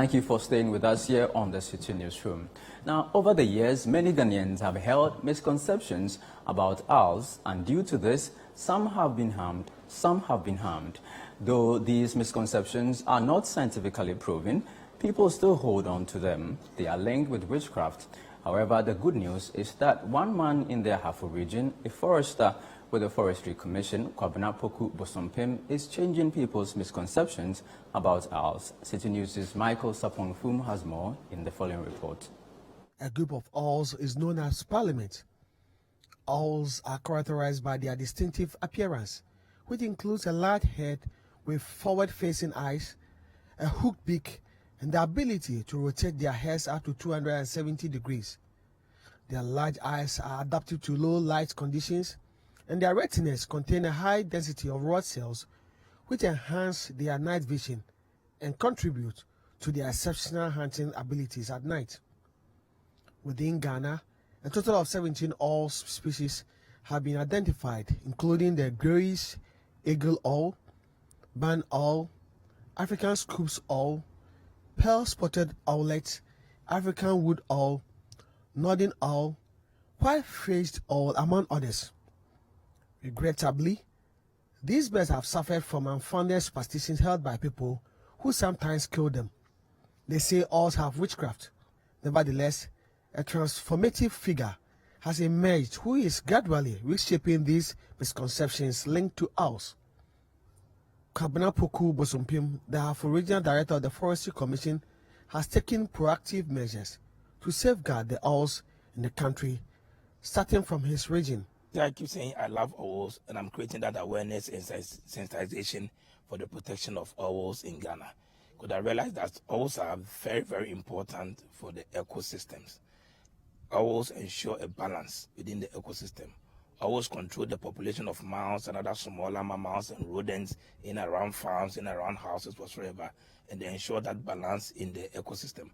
Thank you for staying with us here on the Citi Newsroom. Now, over the years, many Ghanaians have held misconceptions about owls, and due to this, some have been harmed. Though these misconceptions are not scientifically proven, people still hold on to them. They are linked with witchcraft. However, the good news is that one man in the Ahafo region, a forester with the Forestry Commission, Kwabena Poku Bosompixels, is changing people's misconceptions about owls. Citi News' Michael Sapongfum has more in the following report. A group of owls is known as parliament. Owls are characterized by their distinctive appearance, which includes a large head with forward-facing eyes, a hooked beak, and the ability to rotate their heads up to 270 degrees. Their large eyes are adapted to low light conditions, and their retinas contain a high density of rod cells which enhance their night vision and contribute to their exceptional hunting abilities at night. Within Ghana, a total of 17 owl species have been identified, including the greyish eagle owl, barn owl, African Scopes owl, pearl-spotted owlet, African wood owl, northern owl, white-faced owl, among others. Regrettably, these birds have suffered from unfounded superstitions held by people who sometimes kill them. They say owls have witchcraft. Nevertheless, a transformative figure has emerged who is gradually reshaping these misconceptions linked to owls. Kwabena Poku Bosompixels, the original director of the Forestry Commission, has taken proactive measures to safeguard the owls in the country, starting from his region. I keep saying I love owls, and I'm creating that awareness and sensitization for the protection of owls in Ghana. Because I realize that owls are very, very important for the ecosystems. Owls ensure a balance within the ecosystem. Owls control the population of mouse and other smaller mammals and rodents in and around farms, in and around houses, whatsoever, and they ensure that balance in the ecosystem.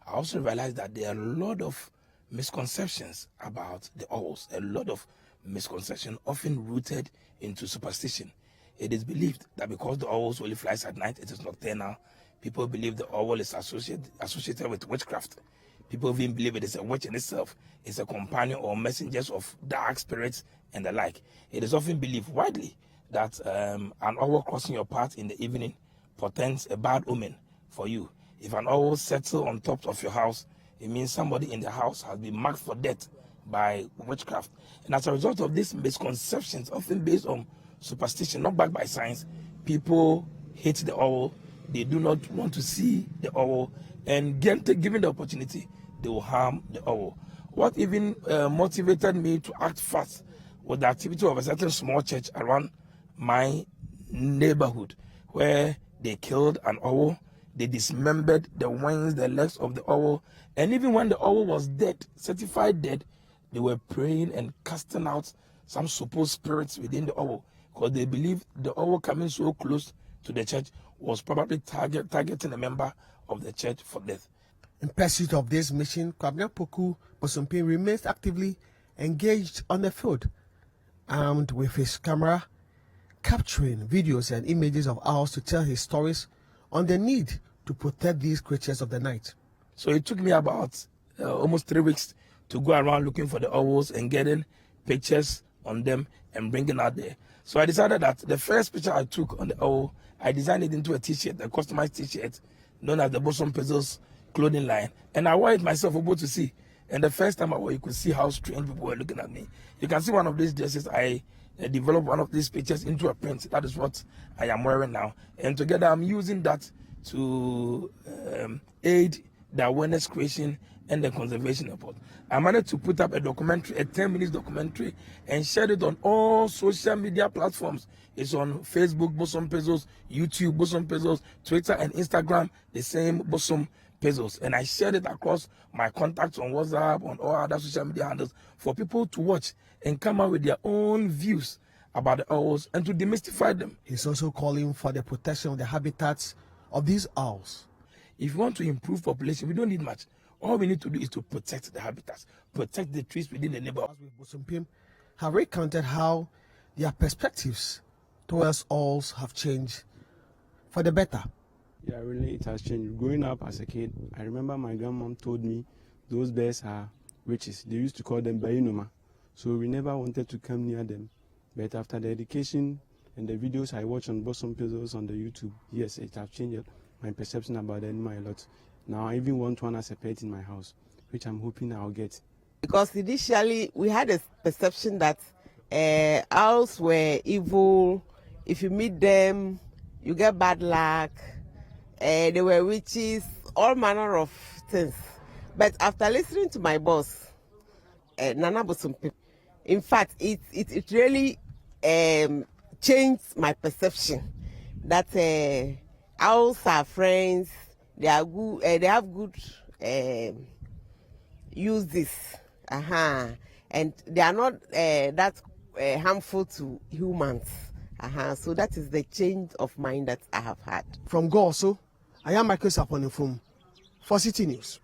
I also realize that there are a lot of misconceptions about the owls, a lot of misconception often rooted into superstition. It is believed that because the owl only flies at night, it is nocturnal. People believe the owl is associated with witchcraft. People even believe it is a witch in itself. It's a companion or messengers of dark spirits and the like. It is often believed widely that an owl crossing your path in the evening portends a bad omen for you. If an owl settles on top of your house, it means somebody in the house has been marked for death by witchcraft. And as a result of these misconceptions, often based on superstition, not backed by science, people hate the owl. They do not want to see the owl, and given the opportunity, they will harm the owl. What even motivated me to act fast was the activity of a certain small church around my neighborhood, where they killed an owl, they dismembered the wings, the legs of the owl, and even when the owl was dead, certified dead, they were praying and casting out some supposed spirits within the owl, because they believed the owl coming so close to the church was probably targeting a member of the church for death. In pursuit of this mission, Kwabena Poku Bosompixels remains actively engaged on the field, armed with his camera, capturing videos and images of owls to tell his stories on the need to protect these creatures of the night. So it took me about almost 3 weeks to go around looking for the owls and getting pictures on them and bringing out there. So I decided that the first picture I took on the owl, I designed it into a t-shirt, a customized t-shirt known as the Bosompixels clothing line, and I wore it myself able to see. And the first time I wore it, you could see how strange people were looking at me. You can see one of these dresses. I developed one of these pictures into a print. That is what I am wearing now, and together I'm using that to aid the awareness creation and the conservation effort. I managed to put up a documentary, a 10-minute documentary, and shared it on all social media platforms. It's on Facebook, Bosompixels, YouTube, Bosompixels, Twitter and Instagram, the same Bosompixels. And I shared it across my contacts on WhatsApp, on all other social media handles, for people to watch and come out with their own views about the owls and to demystify them. He's also calling for the protection of the habitats of these owls. If you want to improve population, we don't need much. All we need to do is to protect the habitats, protect the trees within the neighborhood. Bosompixels have recounted how their perspectives towards owls have changed for the better. Yeah, really, it has changed. Growing up as a kid, I remember my grandmom told me those bears are witches. They used to call them bayinoma. So we never wanted to come near them. But after the education and the videos I watch on Bosompixels on the YouTube, yes, it has changed my perception about the animal a lot. Now I even want one as a pet in my house, which I'm hoping I'll get. Because initially we had a perception that owls were evil. If you meet them, you get bad luck. They were witches, all manner of things. But after listening to my boss, Nana Bosompixels, in fact, it really changed my perception that owls are friends. They are good. They have good uses, and they are not that harmful to humans. So that is the change of mind that I have had. From Goso, I am Michael Saponin from Citi News.